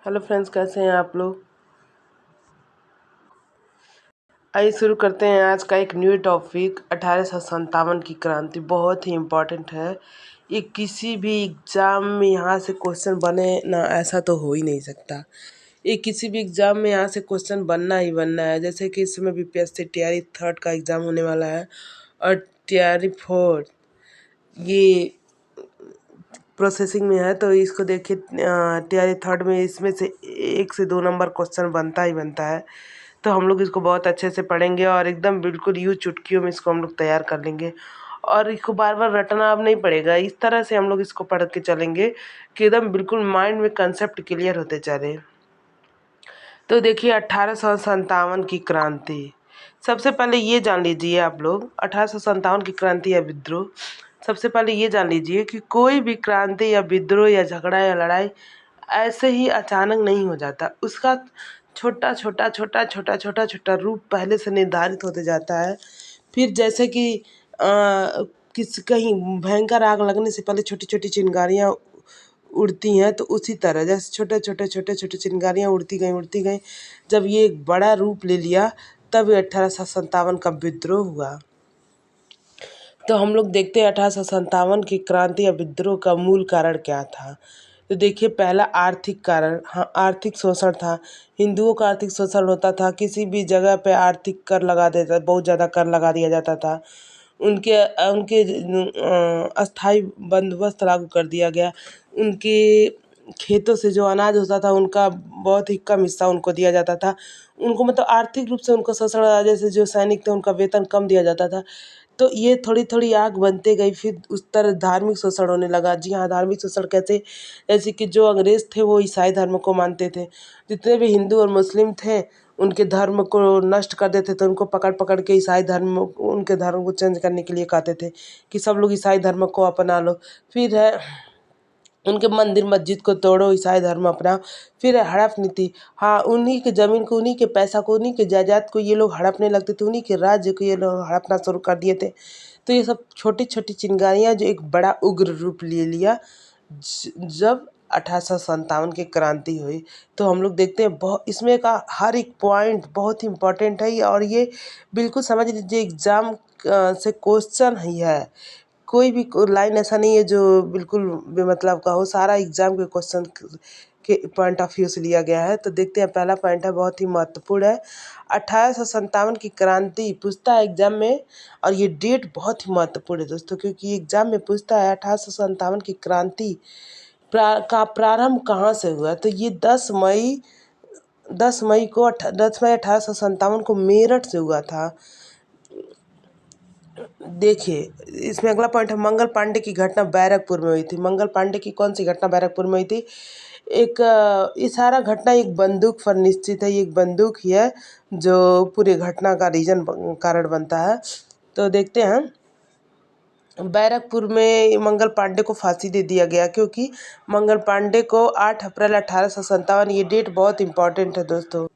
Hello friends, कैसे हैं आप लोग। आइए शुरू करते हैं आज का एक न्यू टॉपिक। 1857 की क्रांति बहुत ही इम्पोर्टेंट है। ये किसी भी एग्ज़ाम में यहाँ से क्वेश्चन बने ना, ऐसा तो हो ही नहीं सकता। ये किसी भी एग्ज़ाम में यहाँ से क्वेश्चन बनना ही बनना है। जैसे कि इस समय बीपीएससी टीआरई 3 का एग्ज़ाम होने वाला है और टीआरई 4 ये प्रोसेसिंग में है। तो इसको देखिए, टीआरई 3 में इसमें से 1 से 2 नंबर क्वेश्चन बनता ही बनता है। तो हम लोग इसको बहुत अच्छे से पढ़ेंगे और एकदम बिल्कुल यूँ चुटकियों में इसको हम लोग तैयार कर लेंगे। और इसको बार बार रटना अब नहीं पड़ेगा। इस तरह से हम लोग इसको पढ़ के चलेंगे कि एकदम बिल्कुल माइंड में कंसेप्ट क्लियर होते चले। तो देखिए, 1857 की क्रांति। सबसे पहले ये जान लीजिए आप लोग, 1857 की क्रांति या विद्रोह। सबसे पहले ये जान लीजिए कि कोई भी क्रांति या विद्रोह या झगड़ा या लड़ाई ऐसे ही अचानक नहीं हो जाता। उसका छोटा छोटा छोटा छोटा छोटा छोटा रूप पहले से निर्धारित होते जाता है। फिर जैसे कि कहीं भयंकर आग लगने से पहले छोटी छोटी चिंगारियाँ उड़ती हैं, तो उसी तरह जैसे छोटे छोटे छोटे छोटे चिंगारियाँ उड़ती गई, जब ये एक बड़ा रूप ले लिया तब ये 1857 का विद्रोह हुआ। तो हम लोग देखते हैं 1857 की क्रांति या विद्रोह का मूल कारण क्या था। तो देखिए, पहला आर्थिक कारण, हाँ, आर्थिक शोषण था। हिंदुओं का आर्थिक शोषण होता था। किसी भी जगह पे आर्थिक कर लगा देता, बहुत ज़्यादा कर लगा दिया जाता था। उनके उनके अस्थाई बंदोबस्त लागू कर दिया गया। उनके खेतों से जो अनाज होता था उनका बहुत ही कम हिस्सा उनको दिया जाता था। उनको मतलब आर्थिक रूप से उनको शोषण, जैसे जो सैनिक थे उनका वेतन कम दिया जाता था। तो ये थोड़ी थोड़ी आग बनते गई, फिर उस तरह धार्मिक शोषण होने लगा। जी हाँ, धार्मिक शोषण कैसे, जैसे कि जो अंग्रेज थे वो ईसाई धर्म को मानते थे। जितने भी हिंदू और मुस्लिम थे उनके धर्म को नष्ट कर देते थे। उनको पकड़ पकड़ के ईसाई धर्म, उनके धर्म को चेंज करने के लिए कहते थे कि सब लोग ईसाई धर्म को अपना लो। फिर है उनके मंदिर मस्जिद को तोड़ो, ईसाई धर्म अपनाओ। फिर है हड़प नीति। हाँ, उन्हीं के ज़मीन को, उन्हीं के पैसा को, उन्हीं के जायदाद को ये लोग हड़पने लगते थे। उन्हीं के राज्य को ये लोग हड़पना शुरू कर दिए थे। तो ये सब छोटी छोटी चिंगारियाँ जो एक बड़ा उग्र रूप ले लिया जब 1857 की क्रांति हुई। तो हम लोग देखते हैं बहुत इसमें का हर एक पॉइंट बहुत ही इम्पोर्टेंट है। और ये बिल्कुल समझ लीजिए एग्ज़ाम से क्वेश्चन ही है। कोई भी लाइन ऐसा नहीं है जो बिल्कुल बेमतलब का हो। सारा एग्ज़ाम के क्वेश्चन के पॉइंट ऑफ व्यू से लिया गया है। तो देखते हैं, पहला पॉइंट है बहुत ही महत्वपूर्ण है। 1857 की क्रांति पूछता है एग्जाम में। और ये डेट बहुत ही महत्वपूर्ण है दोस्तों, क्योंकि एग्जाम में पूछता है 1857 की क्रांति का प्रारंभ कहाँ से हुआ। तो ये 10 मई 1857 को मेरठ से हुआ था। देखिए, इसमें अगला पॉइंट है मंगल पांडे की घटना बैरकपुर में हुई थी। मंगल पांडे की कौन सी घटना बैरकपुर में हुई थी। ये सारा घटना एक बंदूक पर निश्चित है। ये एक बंदूक ही है जो पूरी घटना का कारण बनता है। तो देखते हैं, बैरकपुर में मंगल पांडे को फांसी दे दिया गया, क्योंकि मंगल पांडे को 8 अप्रैल 1857, ये डेट बहुत इंपॉर्टेंट है दोस्तों।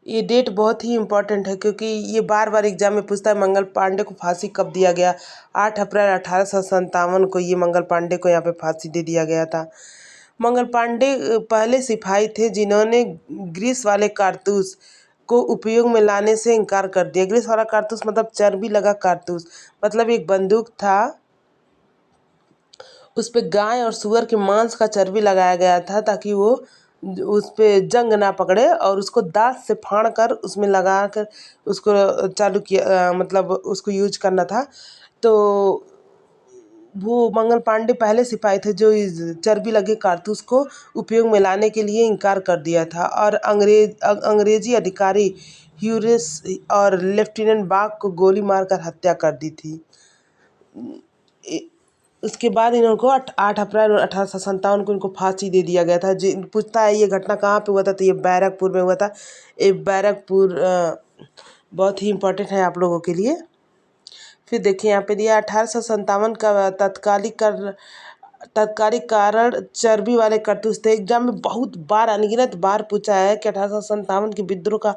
ये डेट बहुत ही इम्पोर्टेंट है, क्योंकि ये बार बार एग्जाम में पूछता है मंगल पांडे को फांसी कब दिया गया। 8 अप्रैल 1857 को ये मंगल पांडे को यहाँ पे फांसी दे दिया गया था। मंगल पांडे पहले सिपाही थे जिन्होंने ग्रीस वाले कारतूस को उपयोग में लाने से इनकार कर दिया। ग्रीस वाला कारतूस मतलब चर्बी लगा कारतूस, मतलब एक बंदूक था, उस पे गाय और सुअर के मांस का चर्बी लगाया गया था ताकि वो उस पे जंग ना पकड़े, और उसको दांत से फाड़ कर उसमें लगा कर उसको चालू किया, मतलब उसको यूज करना था। तो वो मंगल पांडे पहले सिपाही थे जो इस चर्बी लगे कारतूस को उपयोग में लाने के लिए इनकार कर दिया था। और अंग्रेजी अधिकारी ह्यूरिस और लेफ्टिनेंट बाग को गोली मारकर हत्या कर दी थी। उसके बाद इनको 8 अप्रैल 1857 को इनको फांसी दे दिया गया था। जी पूछता है ये घटना कहाँ पे हुआ था, तो ये बैरकपुर में हुआ था। ये बैरकपुर बहुत ही इम्पोर्टेंट है आप लोगों के लिए। फिर देखिए यहाँ पे दिया 1857 का तत्कालिक कारण चर्बी वाले कारतूस थे। एग्जाम में बहुत बार, अनगिनत बार पूछा है कि 1857 के विद्रोह का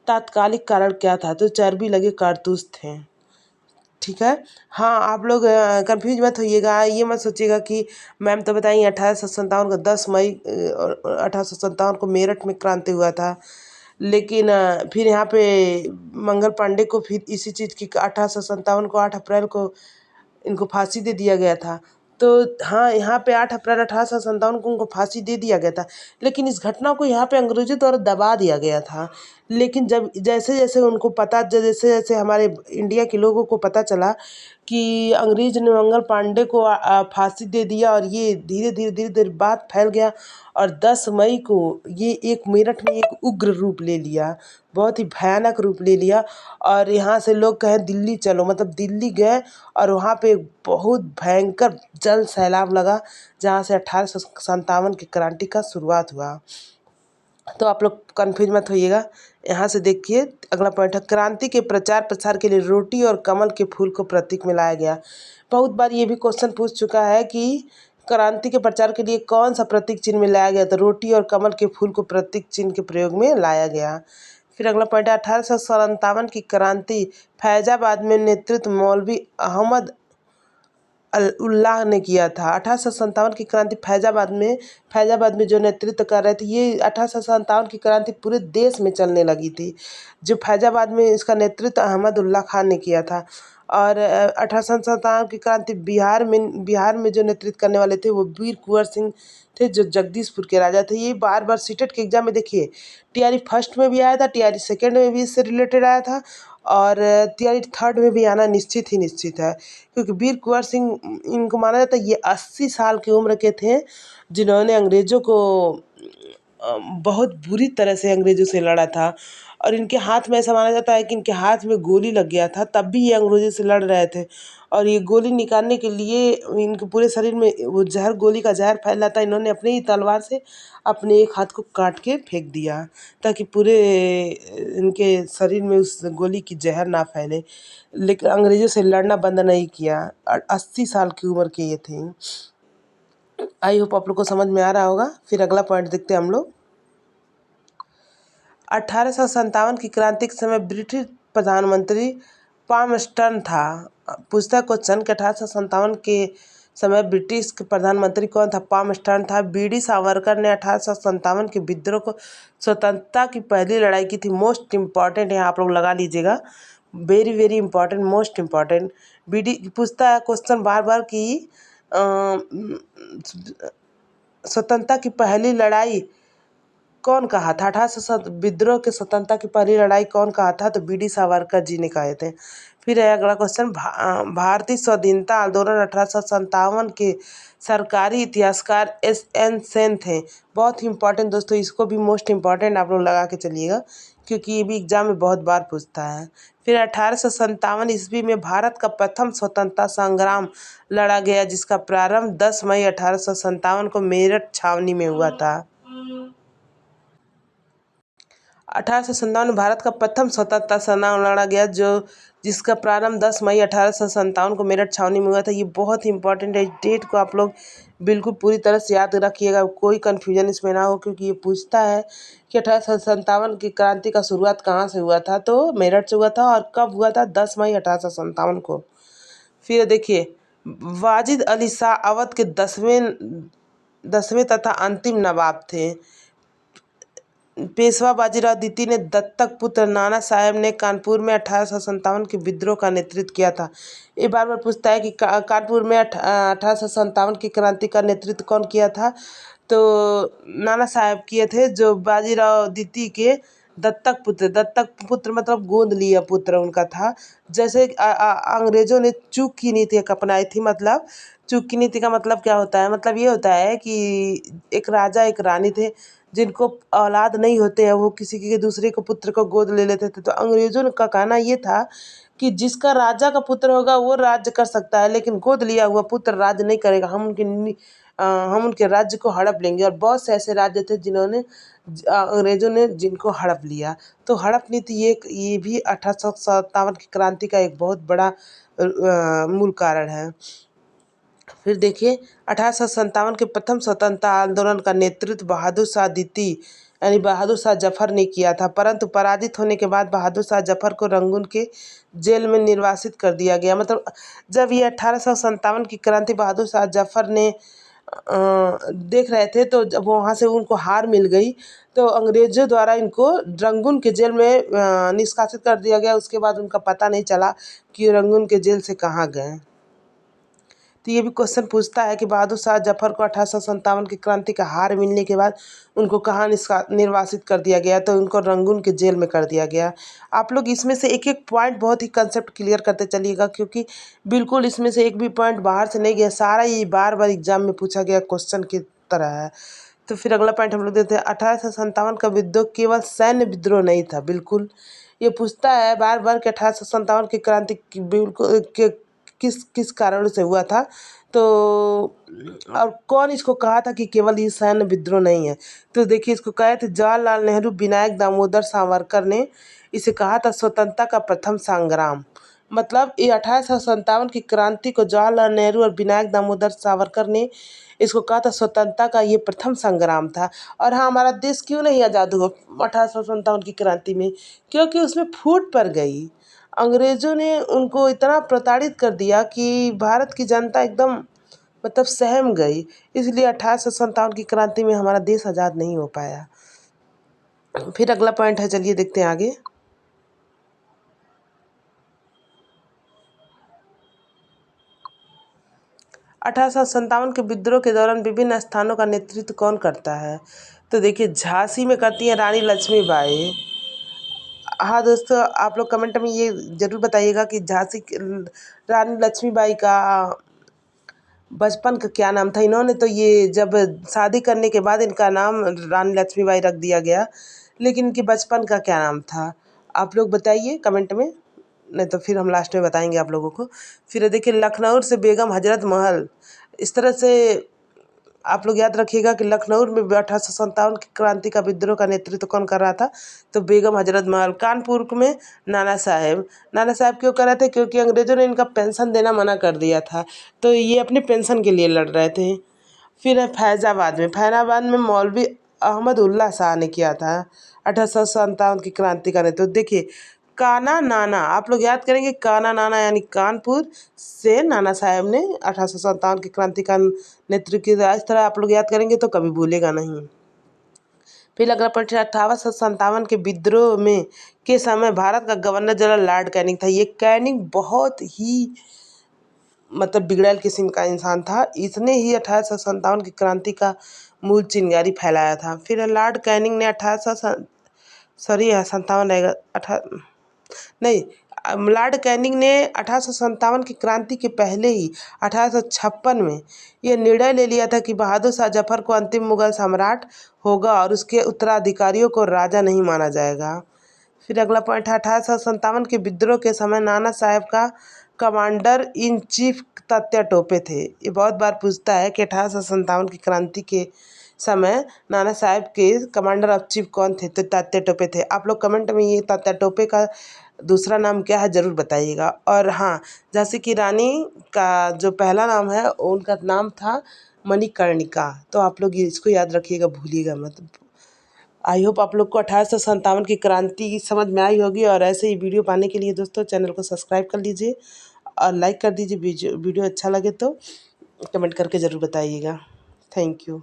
तात्कालिक कारण क्या था, तो चर्बी लगे कारतूस थे। ठीक है। हाँ, आप लोग कंफ्यूज मत होइएगा, ये मत सोचिएगा कि मैम तो बताइए 1857 को 10 मई 1857 को मेरठ में क्रांति हुआ था। लेकिन फिर यहाँ पे मंगल पांडे को फिर इसी चीज़ की 1857 को 8 अप्रैल को इनको फांसी दे दिया गया था। तो हाँ, यहाँ पे 8 अप्रैल 1857 को उनको फांसी दे दिया गया था। लेकिन इस घटना को यहाँ पे अंग्रेजों द्वारा दबा दिया गया था। लेकिन जब जैसे जैसे उनको पता, जैसे जैसे हमारे इंडिया के लोगों को पता चला कि अंग्रेज ने मंगल पांडे को फांसी दे दिया, और ये धीरे धीरे धीरे धीरे बात फैल गया, और 10 मई को ये एक मेरठ में एक उग्र रूप ले लिया, बहुत ही भयानक रूप ले लिया। और यहाँ से लोग कहें दिल्ली चलो, मतलब दिल्ली गए, और वहाँ पे बहुत भयंकर जल सैलाब लगा, जहाँ से 1857 की क्रांति का शुरुआत हुआ। तो आप लोग कन्फ्यूज मत होइएगा। यहाँ से देखिए, अगला पॉइंट है, क्रांति के प्रचार प्रसार के लिए रोटी और कमल के फूल को प्रतीक में लाया गया। बहुत बार ये भी क्वेश्चन पूछ चुका है कि क्रांति के प्रचार के लिए कौन सा प्रतीक चिन्ह में लाया गया, तो रोटी और कमल के फूल को प्रतीक चिन्ह के प्रयोग में लाया गया। फिर अगला पॉइंट है, 1857 की क्रांति फैजाबाद में नेतृत्व मौलवी अहमद उल्लाह ने किया था। 1857 की क्रांति फैजाबाद में जो नेतृत्व कर रहे थे, ये 1857 की क्रांति पूरे देश में चलने लगी थी। जो फैजाबाद में इसका नेतृत्व अहमद उल्लाह खान ने किया था। और 1857 की क्रांति बिहार में जो नेतृत्व करने वाले थे वो वीर कुंवर सिंह थे, जो जगदीशपुर के राजा थे। ये बार बार सीटेट के एग्जाम में देखिए, टीआरई फर्स्ट में भी आया था, टीआरई सेकेंड में भी इससे रिलेटेड आया था, और टीआरई थर्ड में भी आना निश्चित ही निश्चित है। क्योंकि वीर कुंवर सिंह, इनको माना जाता है ये 80 साल की उम्र के थे, जिन्होंने अंग्रेज़ों को बहुत बुरी तरह से अंग्रेज़ों से लड़ा था। और इनके हाथ में ऐसा माना जाता है कि इनके हाथ में गोली लग गया था, तब भी ये अंग्रेज़ों से लड़ रहे थे। और ये गोली निकालने के लिए इनके पूरे शरीर में वो जहर, गोली का जहर फैला था, इन्होंने अपने ही तलवार से अपने एक हाथ को काट के फेंक दिया, ताकि पूरे इनके शरीर में उस गोली की जहर ना फैले। लेकिन अंग्रेज़ों से लड़ना बंद नहीं किया। 80 साल की उम्र के ये थे। आई होप आप लोग को समझ में आ रहा होगा। फिर अगला पॉइंट देखते हैं हम लोग। 1857 की क्रांति के समय ब्रिटिश प्रधानमंत्री पामस्टर्न था। पूछता है क्वेश्चन कि 1857 के समय ब्रिटिश के प्रधानमंत्री कौन था? पामस्टर्न था। बीडी सावरकर ने 1857 के विद्रोह को स्वतंत्रता की पहली लड़ाई की थी। मोस्ट इम्पॉर्टेंट है, आप लोग लगा लीजिएगा, very very important, most important. BD पूछता है क्वेश्चन बार बार कि स्वतंत्रता की पहली लड़ाई कौन कहा था? 1800 विद्रोह के स्वतंत्रता की पहली लड़ाई कौन कहा था? तो बीडी सावरकर जी ने कहे थे। फिर है अगला क्वेश्चन, भारतीय स्वाधीनता आंदोलन 1857 के सरकारी इतिहासकार एस.एन. सेन थे। बहुत ही इंपॉर्टेंट दोस्तों, इसको भी मोस्ट इम्पॉर्टेंट आप लोग लगा के चलिएगा, क्योंकि ये भी एग्जाम में बहुत बार पूछता है। फिर 1857 ईस्वी में भारत का प्रथम स्वतंत्रता संग्राम लड़ा गया, जिसका प्रारंभ 10 मई 1857 को मेरठ छावनी में हुआ था। 1857 में भारत का प्रथम स्वतंत्रता संग्राम लड़ा गया, जिसका प्रारंभ 10 मई 1857 को मेरठ छावनी में हुआ था। ये बहुत ही इंपॉर्टेंट है, डेट को आप लोग बिल्कुल पूरी तरह से याद रखिएगा, कोई कन्फ्यूजन इसमें ना हो, क्योंकि ये पूछता है कि 1857 की क्रांति का शुरुआत कहाँ से हुआ था, तो मेरठ से हुआ था। और कब हुआ था? 10 मई 1857 को। फिर देखिए, वाजिद अली शाह अवध के 10वें तथा अंतिम नवाब थे। पेशवा बाजीराव द्वितीय ने दत्तक पुत्र नाना साहेब ने कानपुर में 1857 के विद्रोह का नेतृत्व किया था। ये बार बार पूछता है कि कानपुर में 1857 की क्रांति का नेतृत्व कौन किया था? तो नाना साहेब किए थे, जो बाजीराव द्वितीय के दत्तक पुत्र मतलब गोद लिया पुत्र उनका था। जैसे अंग्रेजों ने चूक की नीति एक अपनाई थी। मतलब चूक की नीति का मतलब क्या होता है? मतलब ये होता है कि एक राजा एक रानी थे, जिनको औलाद नहीं होते हैं, वो किसी के दूसरे को पुत्र को गोद ले लेते थे। तो अंग्रेजों का कहना ये था कि जिसका राजा का पुत्र होगा वो राज्य कर सकता है, लेकिन गोद लिया हुआ पुत्र राज्य नहीं करेगा। हम उनके राज्य को हड़प लेंगे। और बहुत से ऐसे राज्य थे जिन्होंने अंग्रेजों ने जिनको हड़प लिया। तो हड़प नीति ये भी 1857 की क्रांति का एक बहुत बड़ा मूल कारण है। फिर देखिए 1857 के प्रथम स्वतंत्रता आंदोलन का नेतृत्व बहादुर शाह द्वितीय यानी बहादुर शाह जफर ने किया था, परंतु पराजित होने के बाद बहादुर शाह जफर को रंगून के जेल में निर्वासित कर दिया गया। मतलब जब ये 1857 की क्रांति बहादुर शाह जफर ने देख रहे थे, तो जब वहाँ से उनको हार मिल गई तो अंग्रेजों द्वारा इनको रंगून के जेल में निष्कासित कर दिया गया। उसके बाद उनका पता नहीं चला कि रंगून के जेल से कहाँ गए। तो ये भी क्वेश्चन पूछता है कि बहादुर शाह जफर को 1857 की क्रांति का हार मिलने के बाद उनको कहाँ निर्वासित कर दिया गया, तो उनको रंगून के जेल में कर दिया गया। आप लोग इसमें से एक एक पॉइंट बहुत ही कंसेप्ट क्लियर करते चलिएगा, क्योंकि बिल्कुल इसमें से एक भी पॉइंट बाहर से नहीं गया, सारा ये बार बार एग्जाम में पूछा गया क्वेश्चन की तरह है। तो फिर अगला पॉइंट हम लोग देते हैं, 1857 का विद्रोह केवल सैन्य विद्रोह नहीं था। बिल्कुल ये पूछता है बार बार कि 1857 की क्रांति बिल्कुल किस किस कारण से हुआ था, तो और कौन इसको कहा था कि केवल ये सैन्य विद्रोह नहीं है। तो देखिए इसको कहे थे जवाहरलाल नेहरू, विनायक दामोदर सावरकर ने इसे कहा था स्वतंत्रता का प्रथम संग्राम। मतलब ये 1857 की क्रांति को जवाहरलाल नेहरू और विनायक दामोदर सावरकर ने इसको कहा था स्वतंत्रता का ये प्रथम संग्राम था। और हाँ, हमारा देश क्यों नहीं आज़ाद हुआ 1857 की क्रांति में, क्योंकि उसमें फूट पड़ गई। अंग्रेज़ों ने उनको इतना प्रताड़ित कर दिया कि भारत की जनता एकदम मतलब सहम गई। इसलिए 1857 की क्रांति में हमारा देश आज़ाद नहीं हो पाया। फिर अगला पॉइंट है, चलिए देखते हैं आगे। 1857 के विद्रोह के दौरान विभिन्न स्थानों का नेतृत्व कौन करता है? तो देखिए झांसी में करती है रानी लक्ष्मीबाई। हाँ दोस्तों, आप लोग कमेंट में ये ज़रूर बताइएगा कि रानी लक्ष्मीबाई का बचपन का क्या नाम था। इन्होंने तो ये जब शादी करने के बाद इनका नाम रानी लक्ष्मीबाई रख दिया गया, लेकिन इनके बचपन का क्या नाम था आप लोग बताइए कमेंट में, नहीं तो फिर हम लास्ट में बताएंगे आप लोगों को। फिर देखिए लखनऊ से बेगम हजरत महल, इस तरह से आप लोग याद रखिएगा कि लखनऊ में 1857 की क्रांति का विद्रोह का नेतृत्व कौन कर रहा था, तो बेगम हजरत महल। कानपुर में नाना साहेब, नाना साहेब क्यों कर रहे थे, क्योंकि अंग्रेजों ने इनका पेंशन देना मना कर दिया था, तो ये अपने पेंशन के लिए लड़ रहे थे। फिर है फैजाबाद में मौलवी अहमद उल्लाह शाह ने किया था 1857 की क्रांति का नेतृत्व। देखिए काना नाना, आप लोग याद करेंगे काना नाना यानी कानपुर से नाना साहब ने 1857 की क्रांति का नेतृत्व किया। इस तरह आप लोग याद करेंगे तो कभी भूलेगा नहीं। फिर अगला प्रश्न, 1857 के विद्रोह में के समय भारत का गवर्नर जनरल लॉर्ड कैनिंग था। ये कैनिंग बहुत ही मतलब बिगड़ैल किस्म का इंसान था। इसने ही 1857 की क्रांति का मूल चिंगारी फैलाया था। फिर लॉर्ड कैनिंग ने 1857 रहेगा नहीं, लॉर्ड कैनिंग ने 1857 की क्रांति के पहले ही 1856 में ये निर्णय ले लिया था कि बहादुर शाह जफर को अंतिम मुगल सम्राट होगा और उसके उत्तराधिकारियों को राजा नहीं माना जाएगा। फिर अगला पॉइंट है, 1857 के विद्रोह के समय नाना साहब का commander in chief Tatya Tope थे। ये बहुत बार पूछता है कि 1857 की क्रांति के समय नाना साहब के कमांडर ऑफ चीफ कौन थे, तो तात्या टोपे थे। आप लोग कमेंट में ये तात्या टोपे का दूसरा नाम क्या है ज़रूर बताइएगा। और हाँ, झांसी की रानी का जो पहला नाम है उनका नाम था मणिकर्णिका, तो आप लोग ये इसको याद रखिएगा, भूलिएगा मत। आई होप आप लोग को 1857 की क्रांति समझ में आई होगी। और ऐसे ही वीडियो पाने के लिए दोस्तों चैनल को सब्सक्राइब कर लीजिए और लाइक कर दीजिए। वीडियो अच्छा लगे तो कमेंट करके ज़रूर बताइएगा। Thank you.